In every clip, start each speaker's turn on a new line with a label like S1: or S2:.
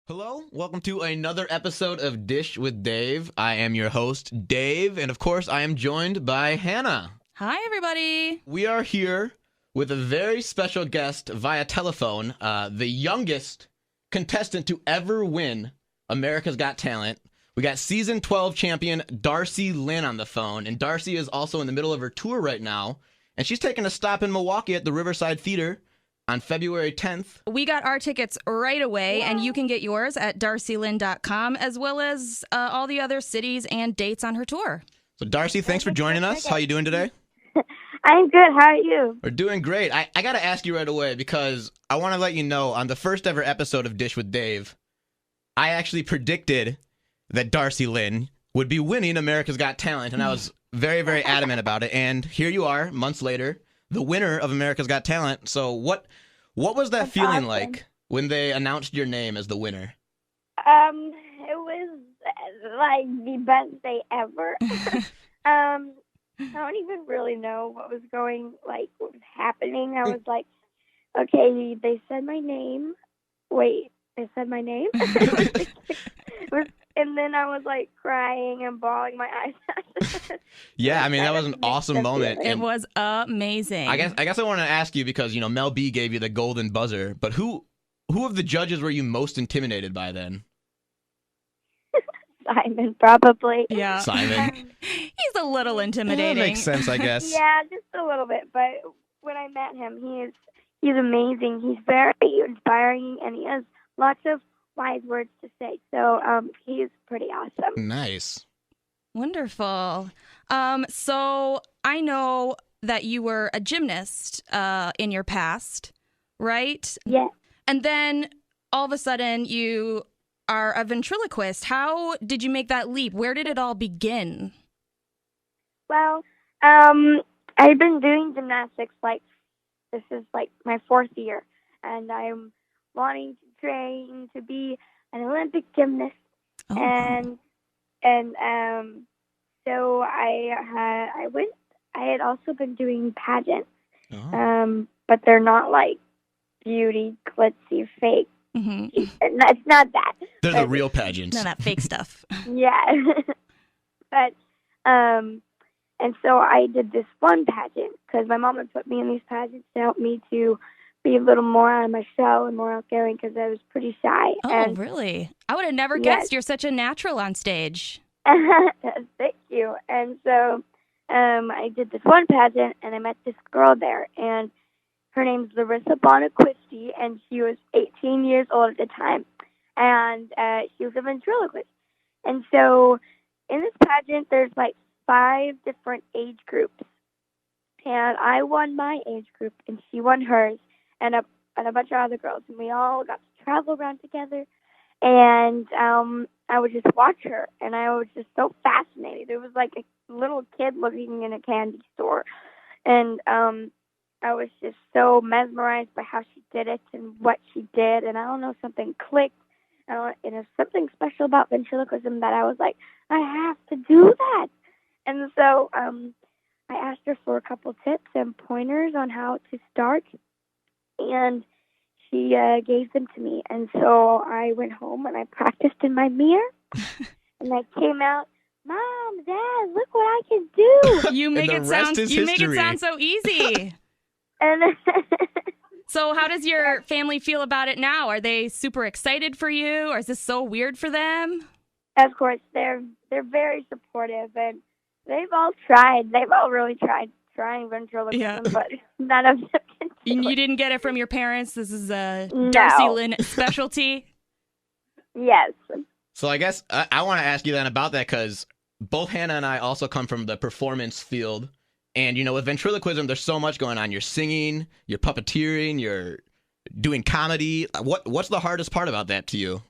S1: Hello, welcome to another episode of Dish with Dave. I am your host, Dave, and of course, I am joined by Hannah.
S2: Hi, everybody.
S1: We are here with a very special guest via telephone, the youngest contestant to ever win America's Got Talent. We got season 12 champion Darci Lynne on the phone, and Darci is also in the middle of her tour right now, and she's taking a stop in Milwaukee at the Riverside Theater on February 10th.
S2: We got our tickets right away, and you can get yours at darcilynne.com, as well as all the other cities and dates on her tour.
S1: So, Darci, thanks for joining us. How are you doing today?
S3: I'm good. How are you?
S1: We're doing great. I got to ask you right away because I want to let you know on the first ever episode of Dish with Dave, I actually predicted that Darci Lynne would be winning America's Got Talent, and I was very, very adamant about it. And here you are, months later, the winner of America's Got Talent. So what was that feeling
S3: awesome.
S1: like when they announced your name as the winner?
S3: It was like the best day ever. I don't even really know what was happening. I was like, okay, they said my name. Wait, they said my name? And then I was like crying and bawling my eyes out.
S1: Yeah, I mean, that was an awesome moment.
S2: It was amazing.
S1: I guess I want to ask you because, Mel B gave you the golden buzzer, but who of the judges were you most intimidated by then?
S3: Simon, probably.
S2: Yeah.
S1: Simon.
S2: He's a little
S1: That
S2: intimidating.
S1: makes sense, I guess.
S3: Yeah, just a little bit. But when I met him, he's amazing. He's very inspiring, and he has lots of wise words to say. So he's pretty awesome.
S1: Nice.
S2: Wonderful. So I know that you were a gymnast in your past, right?
S3: Yeah.
S2: And then all of a sudden you are a ventriloquist. How did you make that leap? Where did it all begin?
S3: Well, I've been doing gymnastics this is my fourth year, and I'm wanting to train to be an Olympic gymnast.
S2: Oh.
S3: And so I went. I had also been doing pageants,
S1: Oh.
S3: but they're not like beauty, glitzy, fake.
S2: Mm-hmm.
S3: And it's not that.
S1: They're the real pageants.
S2: None of that fake stuff.
S3: Yeah. But and so I did this one pageant because my mom had put me in these pageants to help me to be a little more on my shell and more outgoing because I was pretty shy.
S2: Oh,
S3: And
S2: really? I would have never
S3: Yes.
S2: guessed you're such a natural on stage.
S3: thank you. And so I did this one pageant, and I met this girl there, and her name's Larissa Bonaquisti, and she was 18 years old at the time, and she was a ventriloquist. And so in this pageant, there's 5 different age groups, and I won my age group, and she won hers, and a bunch of other girls, and we all got to travel around together. And I would just watch her, and I was just so fascinated. It was like a little kid looking in a candy store, and I was just so mesmerized by how she did it and what she did. And I don't know, something clicked. And there's something special about ventriloquism that I was like, I have to do that. And so I asked her for a couple tips and pointers on how to start, and she gave them to me. And so I went home and I practiced in my mirror, and I came out, Mom, Dad, look what I can do.
S2: You make
S1: the
S2: it
S1: rest
S2: sound
S1: is
S2: you make it
S1: history.
S2: sound so easy.
S3: And
S2: So how does your family feel about it now? Are they super excited for you, or is this so weird for them?
S3: of course, they're very supportive, and they've all tried. They've all really tried trying ventriloquism,
S2: Yeah.
S3: but none of them can do
S2: You
S3: it.
S2: didn't get it from your parents? This is a
S3: No.
S2: Darci Lynne specialty?
S3: Yes.
S1: So I guess I want to ask you then about that because both Hannah and I also come from the performance field. And, with ventriloquism, there's so much going on. You're singing, you're puppeteering, you're doing comedy. What's the hardest part about that to you?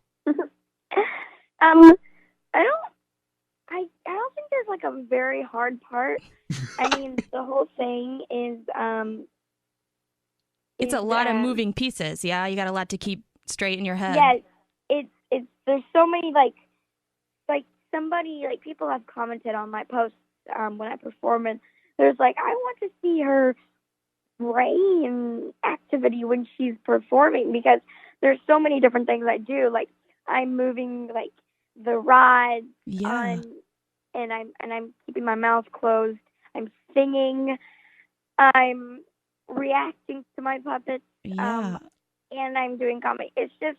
S3: I don't think there's a very hard part. I mean, the whole thing is
S2: It's a lot of moving pieces, yeah? You got a lot to keep straight in your head.
S3: Yeah, it's there's so many people have commented on my posts when I perform, and there's I want to see her brain activity when she's performing because there's so many different things I do. I'm moving like the rods
S2: Yeah.
S3: on, and I'm keeping my mouth closed. I'm singing. I'm reacting to my puppets.
S2: Yeah.
S3: And I'm doing comedy. It's just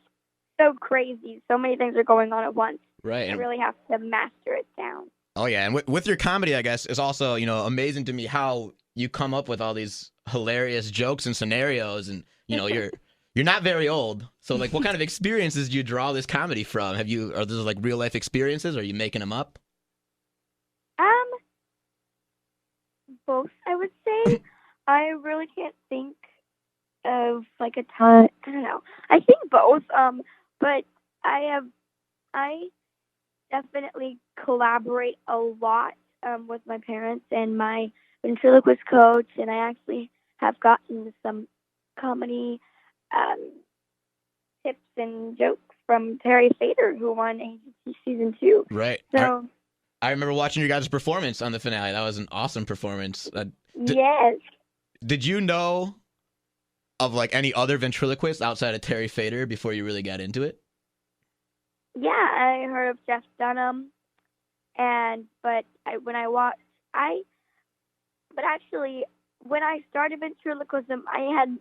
S3: so crazy. So many things are going on at once.
S1: Right.
S3: I
S1: And,
S3: really have to master it down.
S1: oh yeah, and with your comedy, I guess, is also amazing to me how you come up with all these hilarious jokes and scenarios, and you're not very old, so like, what kind of experiences do you draw this comedy from? Are those like real life experiences? Or are you making them up?
S3: Both, I would say. I really can't think of like a ton. I don't know. I think both. But I definitely collaborate a lot with my parents and my ventriloquist coach, and I actually have gotten some comedy tips and jokes from Terry Fader, who won AGT season 2.
S1: Right.
S3: So
S1: I remember watching your guys' performance on the finale. That was an awesome performance.
S3: yes.
S1: Did you know of like any other ventriloquists outside of Terry Fader before you really got into it?
S3: Yeah, I heard of Jeff Dunham, but actually when I started ventriloquism, I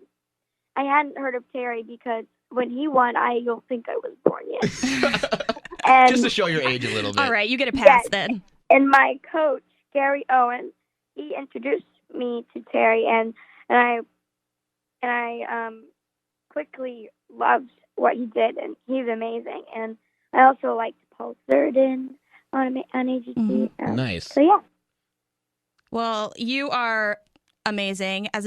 S3: hadn't heard of Terry because when he won, I don't think I was born yet. And
S1: Just to show your age a little bit.
S2: All right, you get a pass then.
S3: and my coach Gary Owen, he introduced me to Terry, and I quickly loved what he did, and he's amazing. And I also liked Paul Zerdin on AGT.
S2: Mm-hmm.
S1: Nice.
S3: So yeah.
S2: Well, you are amazing as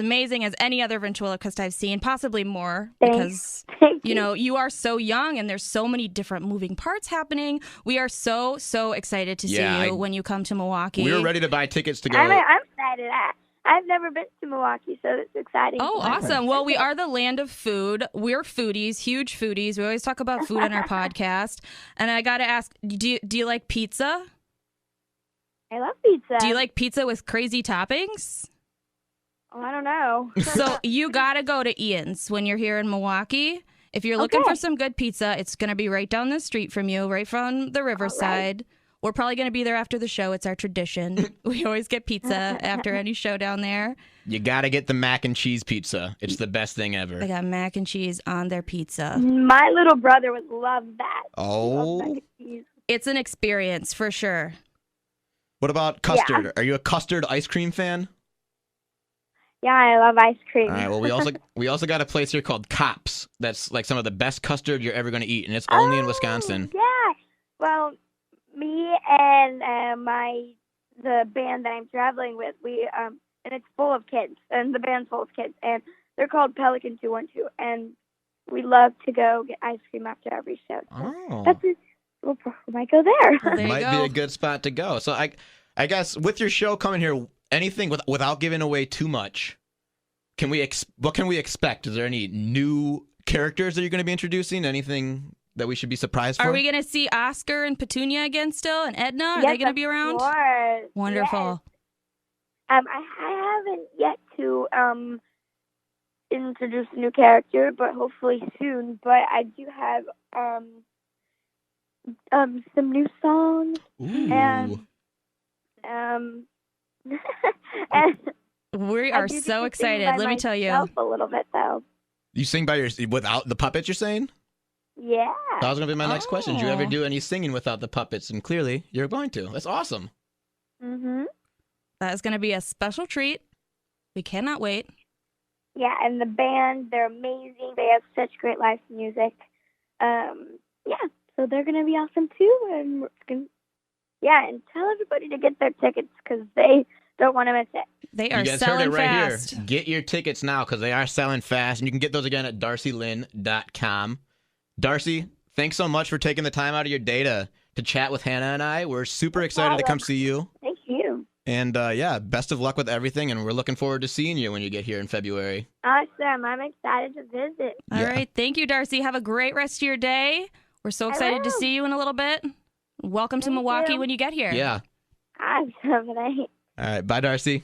S2: any other ventriloquist I've seen, possibly more, because
S3: Thank
S2: you are so young and there's so many different moving parts happening. We are so excited to see you when you come to Milwaukee.
S1: We were ready to buy tickets to go.
S3: I'm excited. I've never been to Milwaukee, so it's exciting.
S2: Oh, awesome. Well, we are the land of food. We're foodies, huge foodies. We always talk about food on our podcast. And I got to ask, do you like pizza?
S3: I love pizza.
S2: Do you like pizza with crazy toppings?
S3: Oh, I don't know.
S2: So you got to go to Ian's when you're here in Milwaukee. If you're looking for some good pizza, it's going to be right down the street from you, right from the riverside. We're probably going to be there after the show. It's our tradition. We always get pizza after any show down there.
S1: You got to get the mac and cheese pizza. It's the best thing ever.
S2: They got mac and cheese on their pizza.
S3: My little brother would love that.
S1: Oh.
S2: It's an experience for sure.
S1: What about custard? Yeah. Are you a custard ice cream fan?
S3: Yeah, I love ice cream.
S1: All right. Well, we also got a place here called Cops. That's like some of the best custard you're ever going to eat, and it's only in Wisconsin.
S3: Yeah. Well, me and the band that I'm traveling with, we and it's full of kids, and the band's full of kids, and they're called Pelican 212, and we love to go get ice cream after every show. So we might go there.
S2: Well, there
S1: might be a good spot to go. So I guess with your show coming here, anything without giving away too much, what can we expect? Is there any new characters that you're going to be introducing? Anything that we should be surprised for?
S2: Are we going to see Oscar and Petunia again still, and Edna? Are
S3: yes,
S2: they going to be around?
S3: Of course.
S2: Wonderful.
S3: Yes. I haven't yet to introduce a new character, but hopefully soon. But I do have some new songs.
S1: Ooh.
S3: And and
S2: we are so excited. Let me tell you.
S3: A little bit though.
S1: You sing without the puppets, you're saying?
S3: Yeah.
S1: That was going to be my next question. Did you ever do any singing without the puppets? And clearly, you're going to. That's awesome.
S3: Mhm.
S2: That is going to be a special treat. We cannot wait.
S3: Yeah, and the band, they're amazing. They have such great live music. Yeah, so they're going to be awesome too. And and tell everybody to get their tickets because they don't want to miss it.
S2: They are
S1: you guys
S2: selling
S1: heard it right
S2: fast.
S1: Here. Get your tickets now because they are selling fast. And you can get those again at darcilynne.com. Darci, thanks so much for taking the time out of your day to chat with Hannah and I. We're super excited to come see you.
S3: Thank you.
S1: And best of luck with everything. And we're looking forward to seeing you when you get here in February.
S3: Awesome. I'm excited to visit.
S2: All right. Thank you, Darci. Have a great rest of your day. We're so excited to see you in a little bit. Welcome to Milwaukee when you get here.
S1: Yeah.
S3: Awesome.
S1: All right. Bye, Darci.